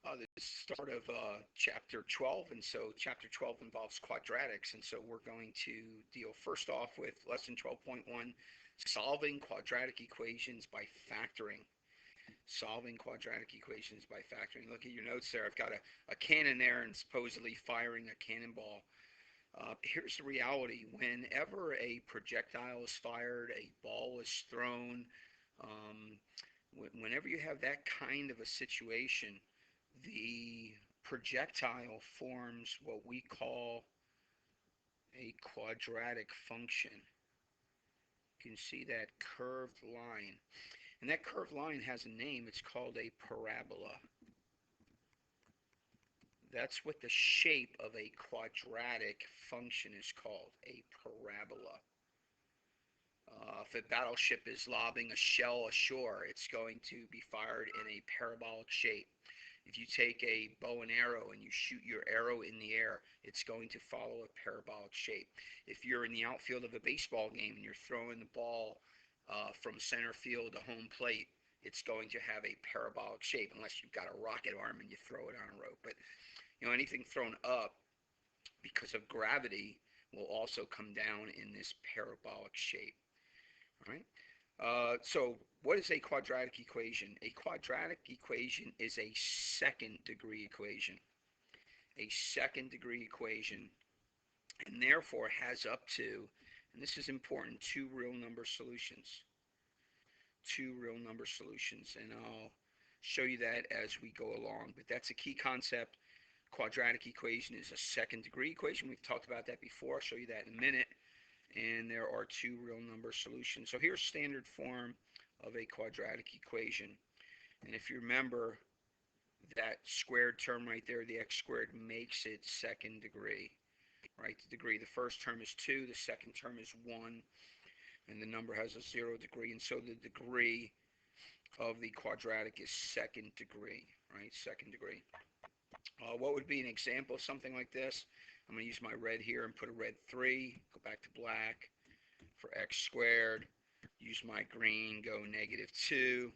The start of chapter 12, and so chapter 12 involves quadratics, and so we're going to deal first off with lesson 12.1, solving quadratic equations by factoring. Solving quadratic equations by factoring. Look at your notes there. I've got a cannon there and supposedly firing a cannonball. Here's the reality. Whenever a projectile is fired, a ball is thrown, um, whenever you have that kind of a situation, the projectile forms what we call a quadratic function. You can see that curved line. And that curved line has a name. It's called a parabola. That's what the shape of a quadratic function is called, a parabola. If a battleship is lobbing a shell ashore, it's going to be fired in a parabolic shape. If you take a bow and arrow and you shoot your arrow in the air, it's going to follow a parabolic shape. If you're in the outfield of a baseball game and you're throwing the ball from center field to home plate, it's going to have a parabolic shape, unless you've got a rocket arm and you throw it on a rope. But anything thrown up because of gravity will also come down in this parabolic shape. All right. So what is a quadratic equation? A quadratic equation is a second degree equation. A second degree equation, and therefore has up to, and this is important, two real number solutions. Two real number solutions, and I'll show you that as we go along. But that's a key concept. Quadratic equation is a second degree equation. We've talked about that before. I'll show you that in a minute. And there are two real number solutions. So here's standard form of a quadratic equation. And if you remember that squared term right there, the x squared, makes it second degree, right? The degree, the first term is 2, the second term is 1, and the number has a 0 degree. And so the degree of the quadratic is second degree, right? Second degree. What would be an example of something like this? I'm going to use my red here and put a red 3, go back to black for x squared. Use my green, go -2,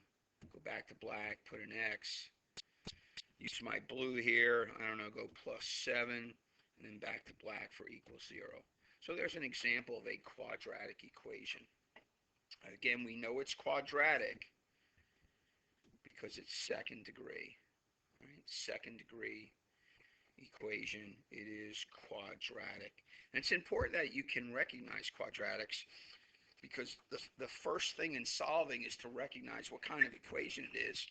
go back to black, put an x. Use my blue here, I don't know, go +7, and then back to black for equals 0. So there's an example of a quadratic equation. Again, we know it's quadratic because it's second degree. Right? Second degree equation, it is quadratic. And it's important that you can recognize quadratics, because the first thing in solving is to recognize what kind of equation it is.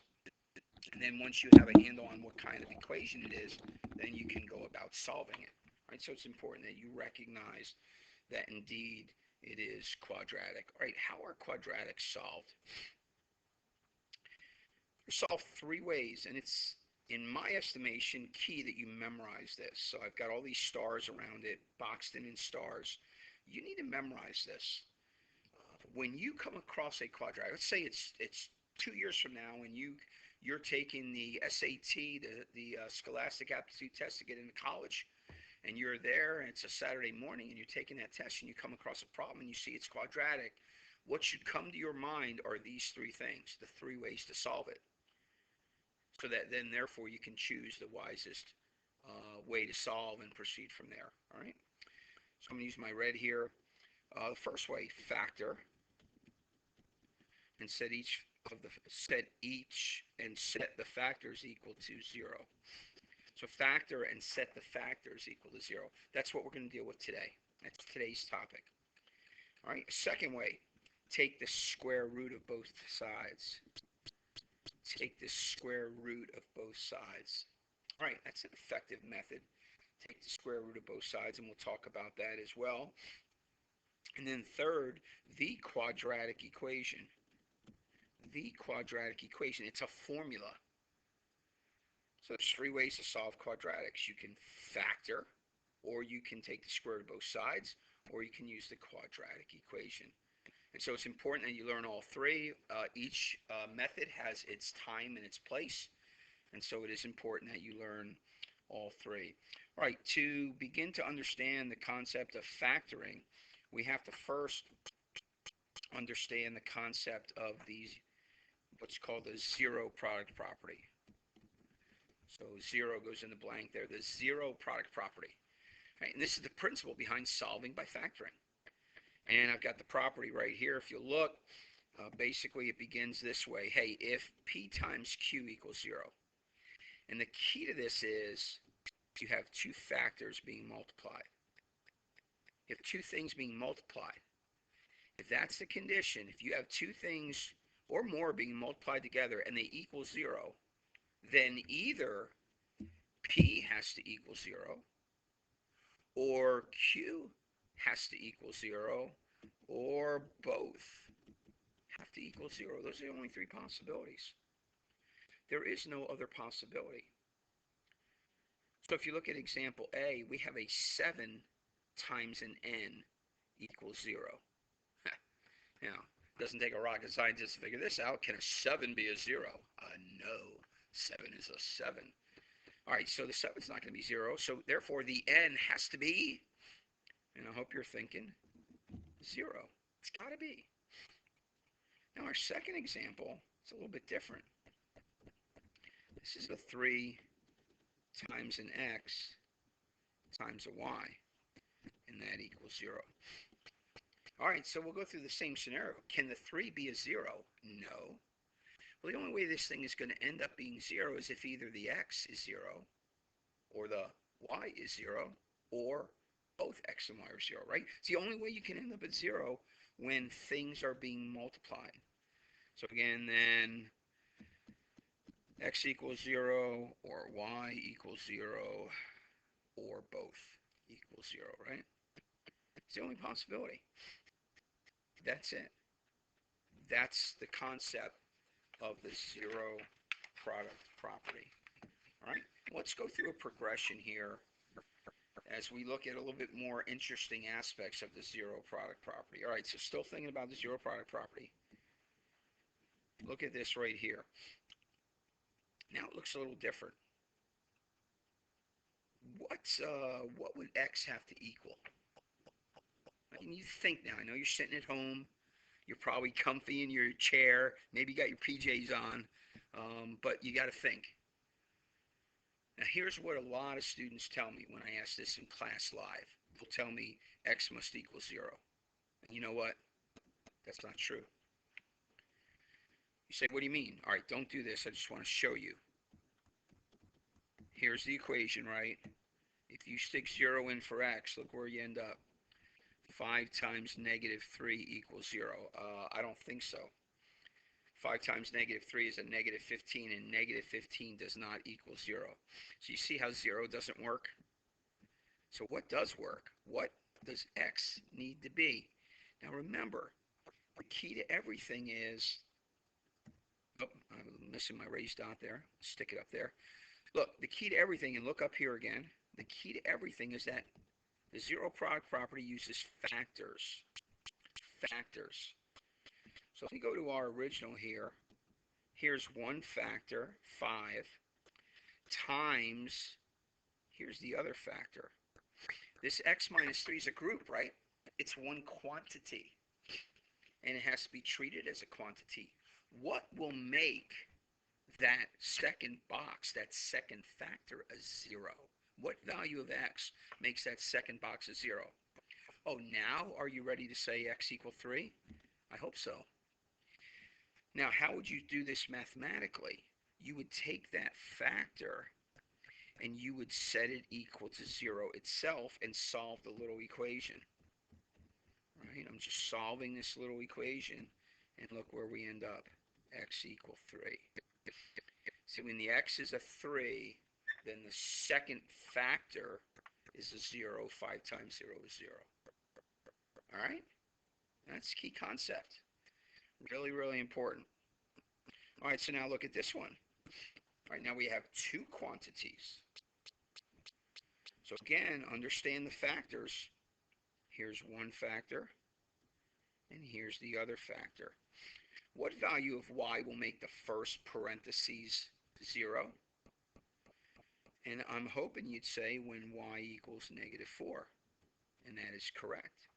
And then once you have a handle on what kind of equation it is, then you can go about solving it. Right? So it's important that you recognize that indeed it is quadratic. All right, how are quadratics solved? They're solved three ways, and it's, in my estimation, key that you memorize this. So I've got all these stars around it, boxed in stars. You need to memorize this. When you come across a quadratic, let's say it's 2 years from now, and you're taking the SAT, the Scholastic Aptitude Test to get into college, and you're there, and it's a Saturday morning, and you're taking that test, and you come across a problem, and you see it's quadratic. What should come to your mind are these three things, the three ways to solve it, so that then therefore you can choose the wisest way to solve and proceed from there. All right. So I'm going to use my red here. The first way, factor, and set the factors equal to 0. So factor and set the factors equal to 0. That's what we're going to deal with today. That's today's topic. All right. Second way, take the square root of both sides. Take the square root of both sides. All right, that's an effective method. Take the square root of both sides, and we'll talk about that as well. And then third, the quadratic equation. The quadratic equation, it's a formula. So there's three ways to solve quadratics. You can factor, or you can take the square root of both sides, or you can use the quadratic equation. And so it's important that you learn all three. Each method has its time and its place, and so it is important that you learn all three. All right, to begin to understand the concept of factoring, we have to first understand the concept of these, what's called the zero product property. So 0 goes in the blank there, the zero product property. Right? And this is the principle behind solving by factoring. And I've got the property right here. If you look, basically it begins this way. Hey, if P times Q equals 0. And the key to this is you have two factors being multiplied. You have two things being multiplied. If that's the condition, if you have two things or more being multiplied together and they equal 0, then either P has to equal 0 or Q has to equal 0 or both have to equal 0. Those are the only three possibilities. There is no other possibility. So if you look at example A, we have a 7 times an n equals 0. Now, it doesn't take a rocket scientist to figure this out. Can a 7 be a 0? No. 7 is a 7. All right, so the 7 is not going to be 0. So therefore, the n has to be, and I hope you're thinking, 0. It's got to be. Now, our second example is a little bit different. This is a 3 times an x times a y, and that equals 0. All right, so we'll go through the same scenario. Can the 3 be a 0? No. Well, the only way this thing is going to end up being 0 is if either the x is 0 or the y is 0 or both x and y are 0, right? It's the only way you can end up at 0 when things are being multiplied. So again, then x equals 0 or y equals 0 or both equals 0, right? It's the only possibility. That's it. That's the concept of the zero product property. All right, let's go through a progression here as we look at a little bit more interesting aspects of the zero product property. All right, so still thinking about the zero product property. Look at this right here. Now it looks a little different. What would x have to equal? And you think now. I know you're sitting at home. You're probably comfy in your chair. Maybe you got your PJs on, but you got to think. Now, here's what a lot of students tell me when I ask this in class live. They'll tell me x must equal 0. And you know what? That's not true. You say, what do you mean? All right, don't do this. I just want to show you. Here's the equation, right? If you stick 0 in for x, look where you end up. 5 times negative 3 equals 0. I don't think so. 5 times negative 3 is a negative 15, and negative 15 does not equal 0. So you see how 0 doesn't work? So what does work? What does x need to be? Now remember, the key to everything is, oh, I'm missing my raised dot there. Stick it up there. Look, the key to everything, and look up here again, the key to everything is that the zero product property uses factors. Factors. So if we go to our original here, here's one factor, 5, times, here's the other factor. This x minus 3 is a group, right? It's one quantity, and it has to be treated as a quantity. What will make that second box, that second factor, a 0? What value of x makes that second box a 0? Oh, now are you ready to say x equal 3? I hope so. Now, how would you do this mathematically? You would take that factor and you would set it equal to 0 itself and solve the little equation. Right? I'm just solving this little equation, and look where we end up. X equal 3. So when the x is a 3, then the second factor is a 0. 5 times 0 is 0. All right? That's key concept. Really, really important. All right, so now look at this one. All right, now we have two quantities. So again, understand the factors. Here's one factor, and here's the other factor. What value of y will make the first parentheses 0? And I'm hoping you'd say when y equals negative 4, and that is correct.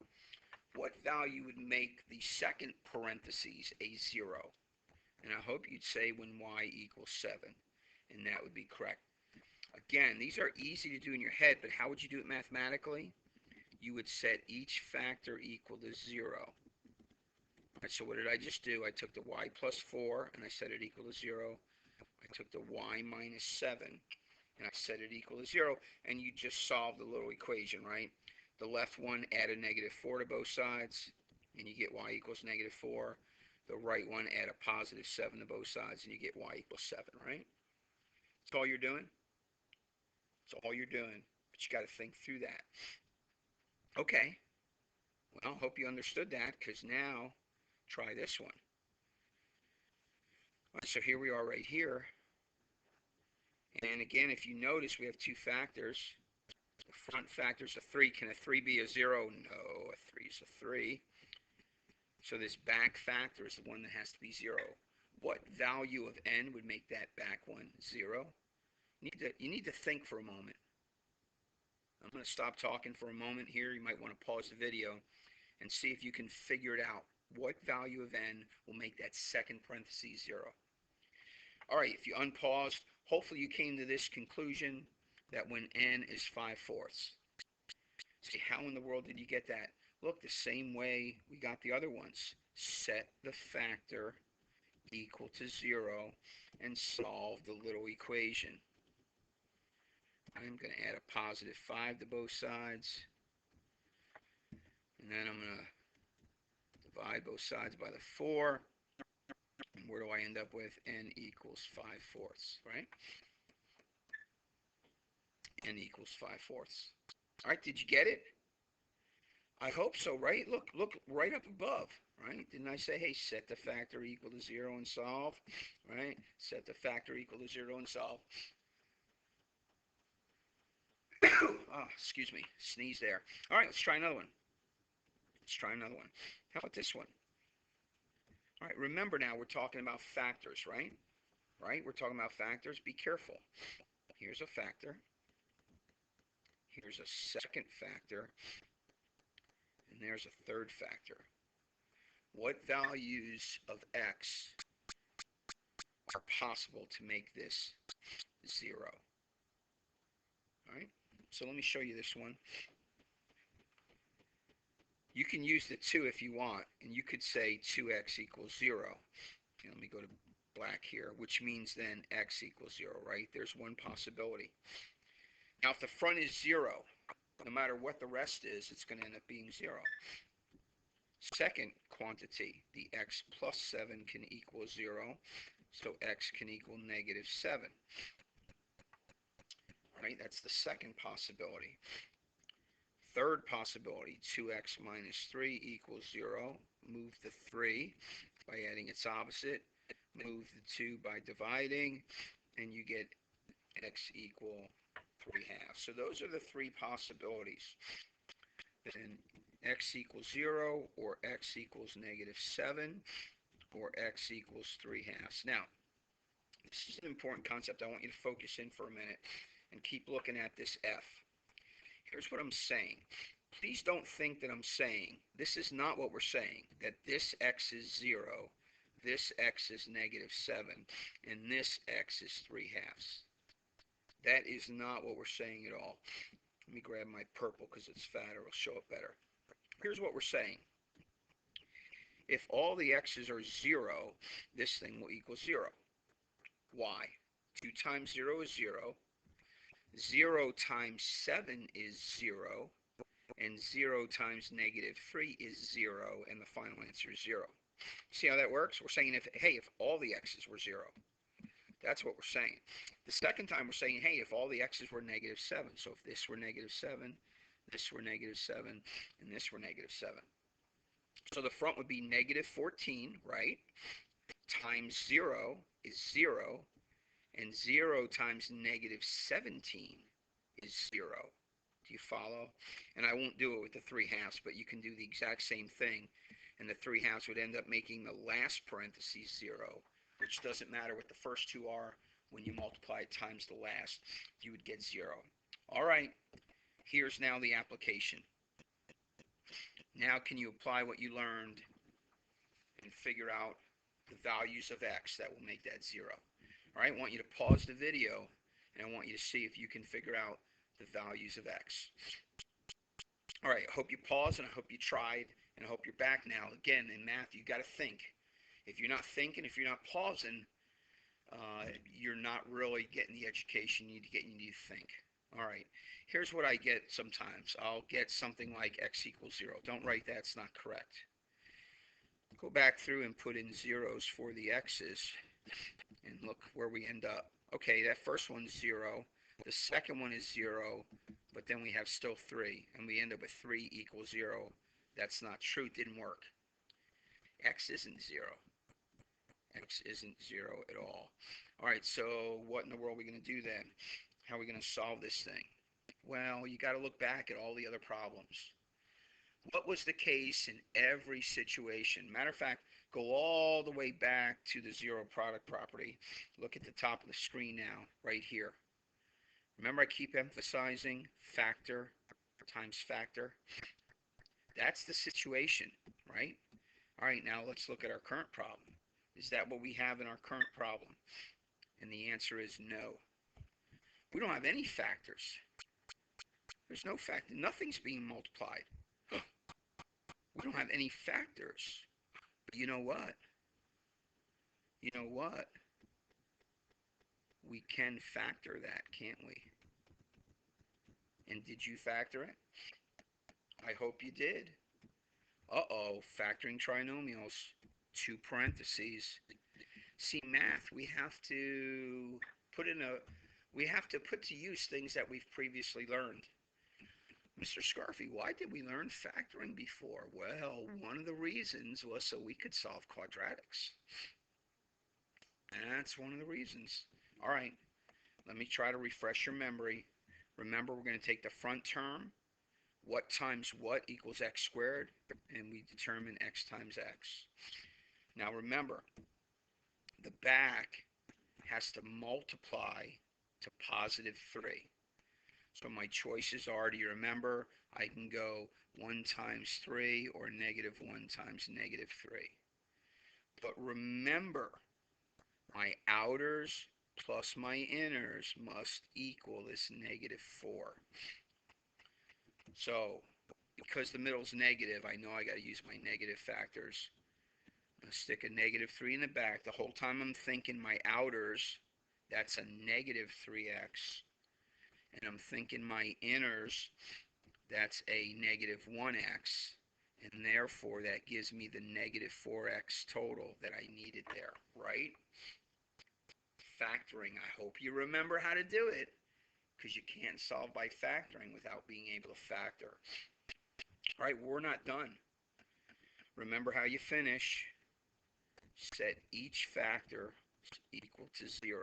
What value would make the second parentheses a 0? And I hope you'd say when y equals 7, and that would be correct. Again, these are easy to do in your head, but how would you do it mathematically? You would set each factor equal to 0. Right, so what did I just do? I took the y plus 4 and I set it equal to 0. I took the y minus 7 and I set it equal to 0, and you just solve the little equation, right? The left one, add a negative 4 to both sides, and you get y equals negative 4. The right one, add a positive 7 to both sides, and you get y equals 7, right? That's all you're doing? That's all you're doing, but you got to think through that. Okay, well, hope you understood that, because now try this one. All right, so here we are right here. And again, if you notice, we have two factors. The front factor is a 3. Can a 3 be a 0? No, a 3 is a 3. So this back factor is the one that has to be 0. What value of n would make that back one 0? You need to think for a moment. I'm going to stop talking for a moment here. You might want to pause the video and see if you can figure it out. What value of n will make that second parenthesis 0? All right, if you unpaused, hopefully you came to this conclusion that when n is 5/4. See, how in the world did you get that? Look, the same way we got the other ones. Set the factor equal to 0 and solve the little equation. I'm going to add a positive 5 to both sides. And then I'm going to divide both sides by the 4. And where do I end up with? N equals 5/4, right? N equals 5/4. All right, did you get it? I hope so, right? Look right up above, right? Didn't I say, hey, set the factor equal to 0 and solve, right? Set the factor equal to 0 and solve. Oh, excuse me, sneeze there. All right, let's try another one. Let's try another one. How about this one? All right, remember now we're talking about factors, right? Right? We're talking about factors. Be careful. Here's a factor. Here's a second factor. And there's a third factor. What values of x are possible to make this 0? All right, so let me show you this one. You can use the 2 if you want, and you could say 2x equals 0. And let me go to black here, which means then x equals 0, right? There's one possibility. Now, if the front is 0, no matter what the rest is, it's going to end up being 0. Second quantity, the x plus 7 can equal 0, so x can equal negative 7. Right? That's the second possibility. Third possibility, 2x minus 3 equals 0. Move the 3 by adding its opposite. Move the 2 by dividing, and you get x equal 3/2. So those are the three possibilities. Then x equals 0, or x equals negative 7, or x equals 3/2. Now, this is an important concept. I want you to focus in for a minute and keep looking at this f. Here's what I'm saying. Please don't think that I'm saying, this is not what we're saying, that this x is 0, this x is negative 7, and this x is 3/2. That is not what we're saying at all. Let me grab my purple because it's fatter, it'll show it better. Here's what we're saying. If all the x's are 0, this thing will equal 0. Why? 2 times 0 is 0. 0 times 7 is 0. And 0 times negative 3 is 0. And the final answer is 0. See how that works? We're saying, if all the x's were 0. That's what we're saying. The second time we're saying, hey, if all the x's were negative 7. So if this were negative 7, this were negative 7, and this were negative 7. So the front would be negative 14, right? Times 0 is 0. And 0 times negative 17 is 0. Do you follow? And I won't do it with the 3/2, but you can do the exact same thing. And the 3/2 would end up making the last parentheses 0, which doesn't matter what the first two are. When you multiply it times the last, you would get 0. All right, here's now the application. Now can you apply what you learned and figure out the values of x that will make that 0? All right, I want you to pause the video and I want you to see if you can figure out the values of x. All right, I hope you paused, and I hope you tried, and I hope you're back now. Again, in math, you got to think. If you're not thinking, if you're not pausing, you're not really getting the education you need to get. You need to think. All right, here's what I get sometimes. I'll get something like x equals 0. Don't write that, it's not correct. Go back through and put in zeros for the x's, and look where we end up. Okay, that first one's 0. The second one is 0, but then we have still 3, and we end up with 3 equals 0. That's not true. It didn't work. X isn't 0. X isn't 0 at all. All right, so what in the world are we going to do then? How are we going to solve this thing? Well, you got to look back at all the other problems. What was the case in every situation? Matter of fact, go all the way back to the zero product property. Look at the top of the screen now, right here. Remember, I keep emphasizing factor times factor. That's the situation, right? All right, now let's look at our current problem. Is that what we have in our current problem? And the answer is no. We don't have any factors. There's no factor. Nothing's being multiplied. We don't have any factors. But you know what? You know what? We can factor that, can't we? And did you factor it? I hope you did. Uh-oh, factoring trinomials. 2 parentheses. See, math, we have to put to use things that we've previously learned. Mr. Scarfi, why did we learn factoring before? Well, one of the reasons was so we could solve quadratics. That's one of the reasons. All right, let me try to refresh your memory. Remember, we're going to take the front term. What times what equals x squared, and we determine x times x. Now remember, the back has to multiply to positive 3. So my choices are, do you remember, I can go 1 times 3 or negative 1 times negative 3. But remember, my outers plus my inners must equal this negative 4. So because the middle's negative, I know I got to use my negative factors. I'm going to stick a negative 3 in the back. The whole time I'm thinking my outers, that's a negative 3x. And I'm thinking my inners, that's a negative 1x. And therefore, that gives me the negative 4x total that I needed there, right? Factoring, I hope you remember how to do it, because you can't solve by factoring without being able to factor. All right, we're not done. Remember how you finish. Set each factor equal to 0.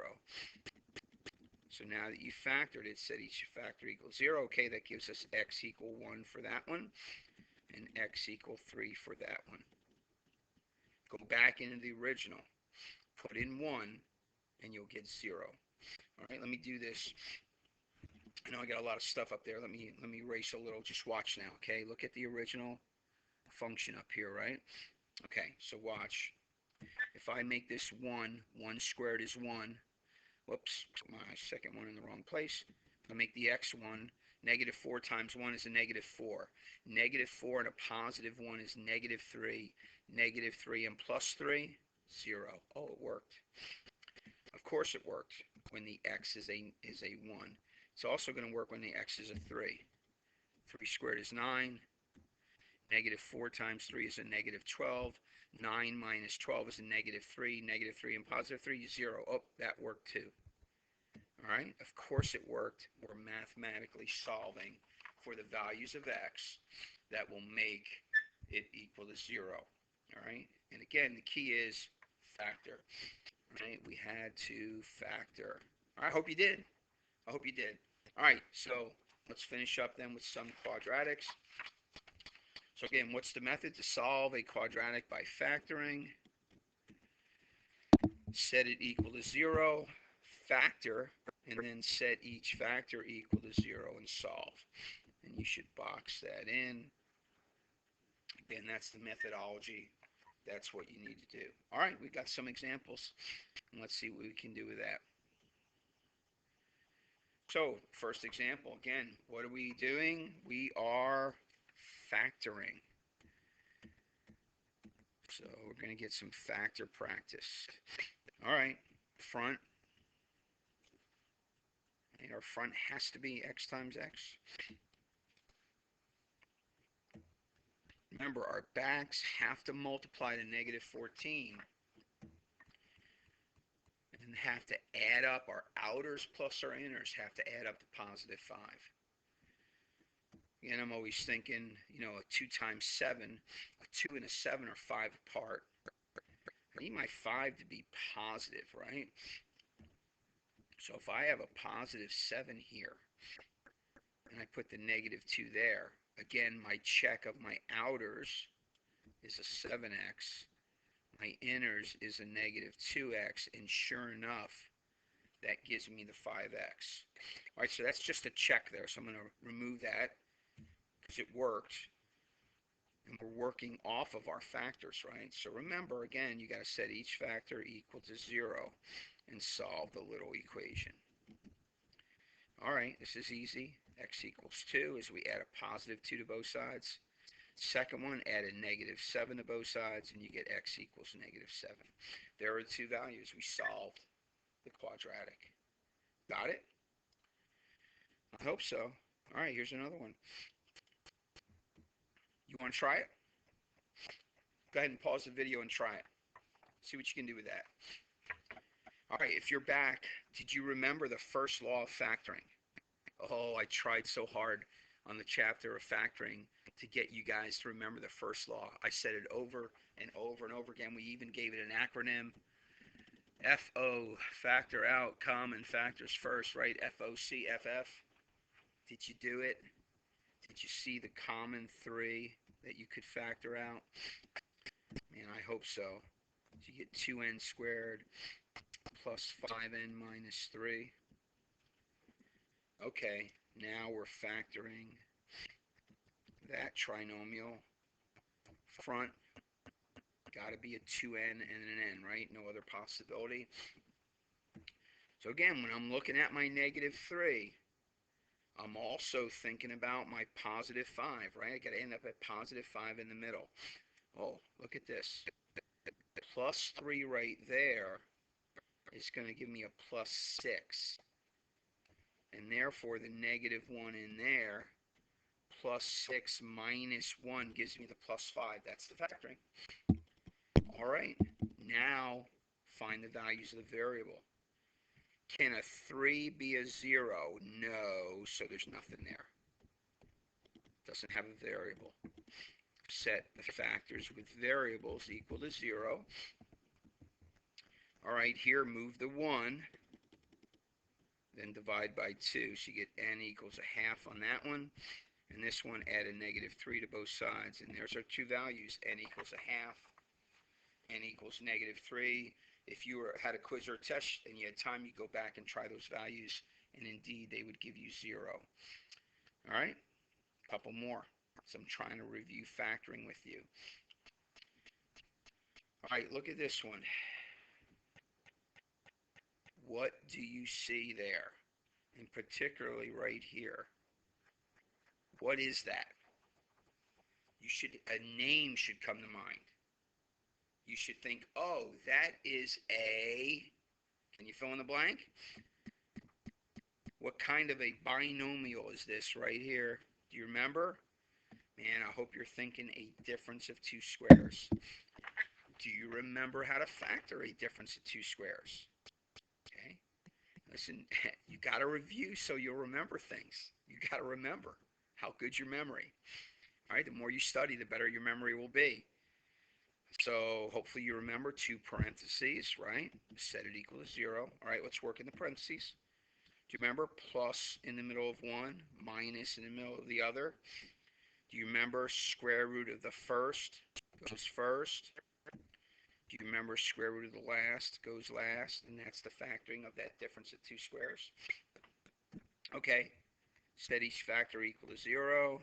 So now that you factored it, set each factor equals 0. Okay, that gives us x equal 1 for that one, and x equal 3 for that one. Go back into the original. Put in 1, and you'll get 0. All right, let me do this. I know I got a lot of stuff up there. Let me erase a little. Just watch now, okay? Look at the original function up here, right? Okay, so watch. If I make this 1, 1 squared is 1. Whoops, put my second one in the wrong place. I make the x 1. Negative 4 times 1 is a negative 4. Negative 4 and a positive 1 is negative 3. Negative 3 and plus 3, 0. Oh, it worked. Of course it worked when the x is a 1. It's also going to work when the x is a 3. 3 squared is 9. Negative 4 times 3 is a negative 12. 9 minus 12 is a negative 3. Negative 3 and positive 3 is 0. Oh, that worked too. All right, of course it worked. We're mathematically solving for the values of x that will make it equal to 0. All right, and again, the key is factor. All right, we had to factor. All right, I hope you did. I hope you did. All right, so let's finish up then with some quadratics. So again, what's the method to solve a quadratic by factoring? Set it equal to 0, factor, and then set each factor equal to 0 and solve. And you should box that in. Again, that's the methodology. That's what you need to do. All right, we've got some examples. And let's see what we can do with that. So, first example, again, what are we doing? We are factoring. So we're going to get some factor practice. All right, front. And our front has to be x times x. Remember, our backs have to multiply to negative 14 and have to add up. Our outers plus our inners have to add up to positive 5. Again, I'm always thinking, a 2 times 7, a 2 and a 7 are 5 apart. I need my 5 to be positive, right? So if I have a positive 7 here, and I put the negative 2 there, again, my check of my outers is a 7x. My inners is a negative 2x, and sure enough, that gives me the 5x. All right, so that's just a check there, so I'm going to remove that because it worked. And we're working off of our factors, right? So remember, again, you got to set each factor equal to 0 and solve the little equation. All right, this is easy. X equals 2 as we add a positive 2 to both sides. Second one, add a negative 7 to both sides, and you get x equals negative 7. There are two values. We solved the quadratic. Got it? I hope so. All right, here's another one. You want to try it? Go ahead and pause the video and try it. See what you can do with that. All right, if you're back, did you remember the first law of factoring? Oh, I tried so hard on the chapter of factoring to get you guys to remember the first law. I said it over and over and over again. We even gave it an acronym. FO, factor out, common factors first, right? FOCFF. Did you do it? Did you see the common 3 that you could factor out? Man, I hope so. So you get 2n squared plus 5n minus 3. Okay, now we're factoring that trinomial. Front, got to be a 2n and an n, right? No other possibility. So again, when I'm looking at my negative 3, I'm also thinking about my positive 5, right? I got to end up at positive 5 in the middle. Oh, look at this. Plus 3 right there is going to give me a plus 6. And therefore, the negative 1 in there, plus 6 minus 1 gives me the plus 5. That's the factoring. All right, now find the values of the variable. Can a 3 be a 0? No, so there's nothing there. Doesn't have a variable. Set the factors with variables equal to 0. All right, here move the 1, then divide by 2. So you get n equals a half on that one. And this one, add a negative 3 to both sides. And there's our two values. N equals a half. N equals negative 3. If you had a quiz or a test and you had time, you go back and try those values. And indeed, they would give you 0. All right, a couple more. So I'm trying to review factoring with you. All right, look at this one. What do you see there? And particularly right here. What is that? A name should come to mind. You should think, oh, that is a, can you fill in the blank? What kind of a binomial is this right here? Do you remember? Man, I hope you're thinking a difference of 2 squares. Do you remember how to factor a difference of 2 squares? Okay. Listen, you got to review so you'll remember things. You got to remember how good's your memory. All right, the more you study, the better your memory will be. So hopefully you remember 2 parentheses, right? Set it equal to 0. All right, let's work in the parentheses. Do you remember plus in the middle of one, minus in the middle of the other? Do you remember square root of the first goes first? Do you remember square root of the last goes last? And that's the factoring of that difference of 2 squares. Okay, set each factor equal to 0.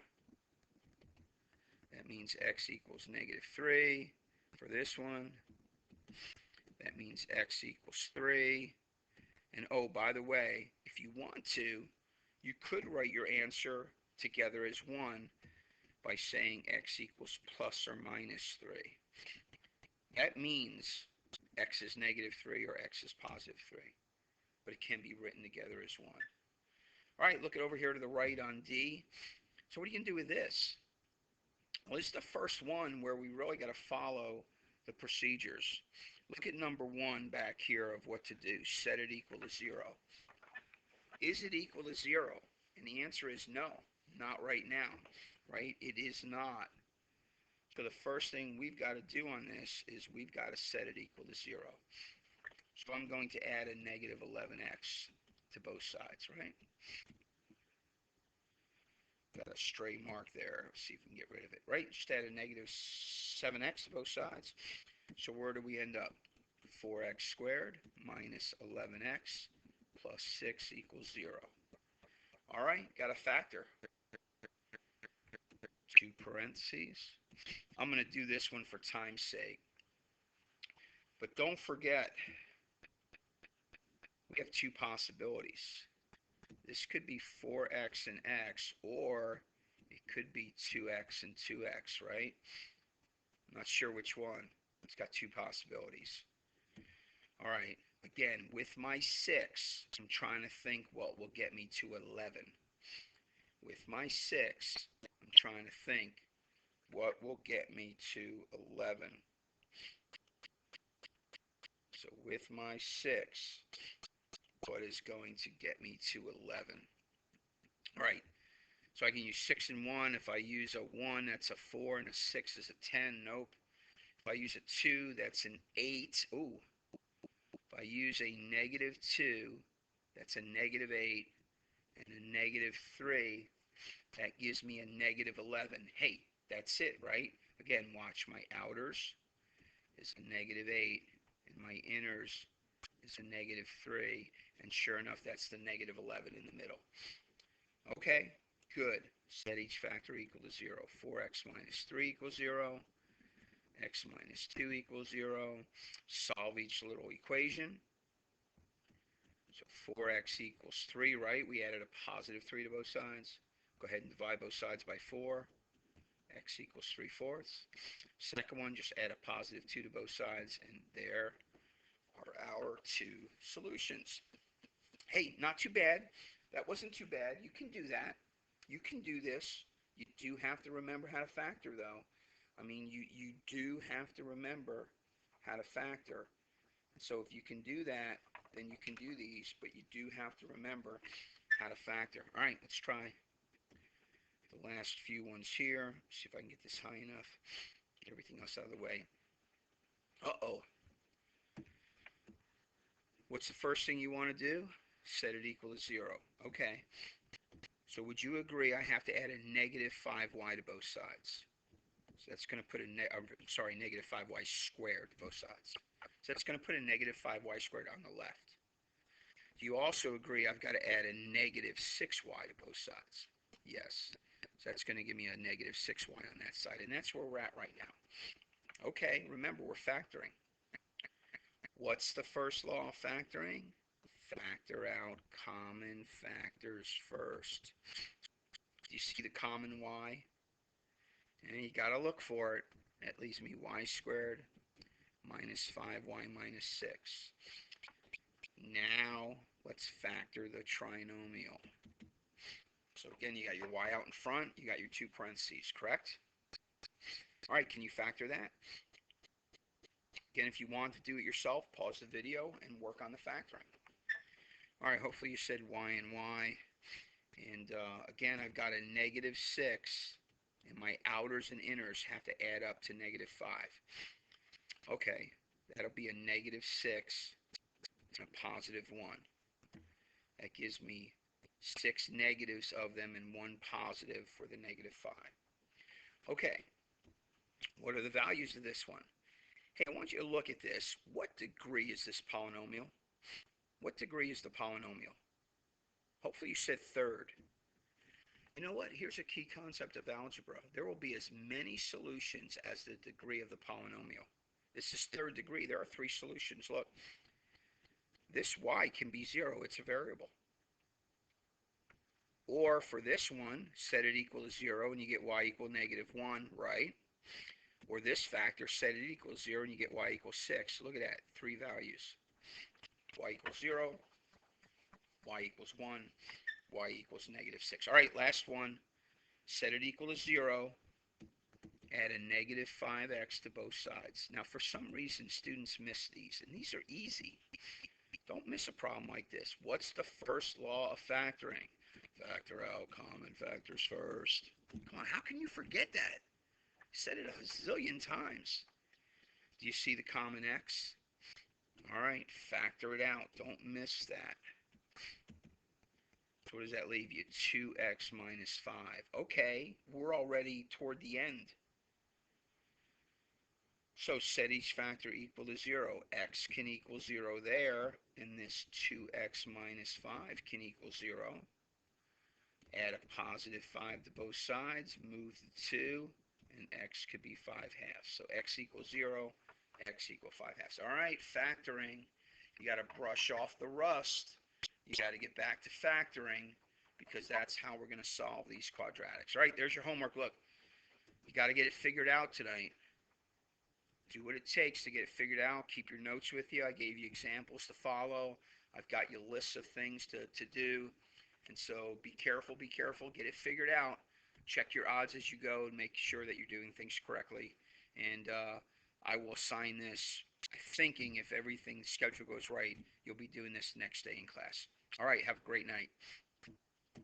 That means x equals negative 3 for this one. That means x equals 3. And oh, by the way, if you want to, you could write your answer together as 1 by saying x equals plus or minus 3. That means x is negative 3 or x is positive 3. But it can be written together as 1. All right, look over here to the right on D. So what are you going to do with this? Well, this is the first one where we really got to follow the procedures. Look at number 1 back here of what to do. Set it equal to 0. Is it equal to 0? And the answer is no, not right now, right? It is not. So the first thing we've got to do on this is we've got to set it equal to 0. So I'm going to add a negative 11x to both sides, right? Got a stray mark there. Let's see if we can get rid of it, right? Just add a negative 7x to both sides. So where do we end up? 4x squared minus 11x plus 6 equals 0. All right, got a factor. 2 parentheses. I'm going to do this one for time's sake. But don't forget, we have 2 possibilities. This could be 4x and x, or it could be 2x and 2x, right? I'm not sure which one. It's got 2 possibilities. All right, again, with my 6, I'm trying to think what will get me to 11. With my 6, I'm trying to think what will get me to 11. So with my 6, what is going to get me to 11? All right, so I can use 6 and 1. If I use a 1, that's a 4, and a 6 is a 10. Nope. If I use a 2, that's an 8. Ooh. If I use a negative 2, that's a negative 8, and a negative 3, that gives me a negative 11. Hey, that's it, right? Again, watch, my outers is a negative 8, and my inners is a negative 3, and sure enough, that's the negative 11 in the middle. Okay, good. Set each factor equal to 0. 4x minus 3 equals 0. X minus 2 equals 0. Solve each little equation. So 4x equals 3, right? We added a positive 3 to both sides. Go ahead and divide both sides by 4. X equals 3/4. Second one, just add a positive 2 to both sides, and there are our 2 solutions. Hey, not too bad. That wasn't too bad. You can do that. You can do this. You do have to remember how to factor, though. I mean, you do have to remember how to factor. So if you can do that, then you can do these, but you do have to remember how to factor. All right, let's try the last few ones here. See if I can get this high enough. Get everything else out of the way. Uh-oh. What's the first thing you want to do? Set it equal to 0. Okay. So would you agree I have to add a negative 5y to both sides? So that's going to put a negative 5y squared to both sides. So that's going to put a negative 5y squared on the left. Do you also agree I've got to add a negative 6y to both sides? Yes. So that's going to give me a negative 6y on that side. And that's where we're at right now. Okay, remember we're factoring. What's the first law of factoring? Factor out common factors first. Do you see the common y? And you got to look for it. That leaves me y squared minus 5y minus 6. Now, let's factor the trinomial. So again, you got your y out in front, you got your 2 parentheses, correct? All right, can you factor that? Again, if you want to do it yourself, pause the video and work on the factoring. All right, hopefully you said y and y. And again, I've got a negative 6, and my outers and inners have to add up to negative 5. Okay, that'll be a negative 6 and a positive 1. That gives me 6 negatives of them and 1 positive for the negative 5. Okay, what are the values of this one? Hey, I want you to look at this. What degree is this polynomial? What degree is the polynomial? Hopefully you said third. You know what? Here's a key concept of algebra. There will be as many solutions as the degree of the polynomial. This is third degree. There are 3 solutions. Look, this y can be 0. It's a variable. Or for this one, set it equal to 0 and you get y equal -1, right? Or this factor, set it equal to 0 and you get y equals 6. Look at that, 3 values. Y equals 0, y equals 1, y equals -6. All right, last one. Set it equal to 0. Add a -5x to both sides. Now, for some reason, students miss these, and these are easy. Don't miss a problem like this. What's the first law of factoring? Factor out common factors first. Come on, how can you forget that? You said it a zillion times. Do you see the common x? All right, factor it out. Don't miss that. So what does that leave you? 2x minus 5. Okay, we're already toward the end. So set each factor equal to 0. X can equal 0 there, and this 2x minus 5 can equal 0. Add a positive 5 to both sides, move the 2, and x could be 5 halves. So x equals 0, x equals 5 halves. All right, factoring. You got to brush off the rust. You got to get back to factoring because that's how we're going to solve these quadratics. All right, there's your homework. Look, you got to get it figured out tonight. Do what it takes to get it figured out. Keep your notes with you. I gave you examples to follow. I've got you lists of things to do. And so be careful, get it figured out. Check your odds as you go and make sure that you're doing things correctly. And I will assign this, thinking if everything schedule goes right, you'll be doing this next day in class. All right, have a great night.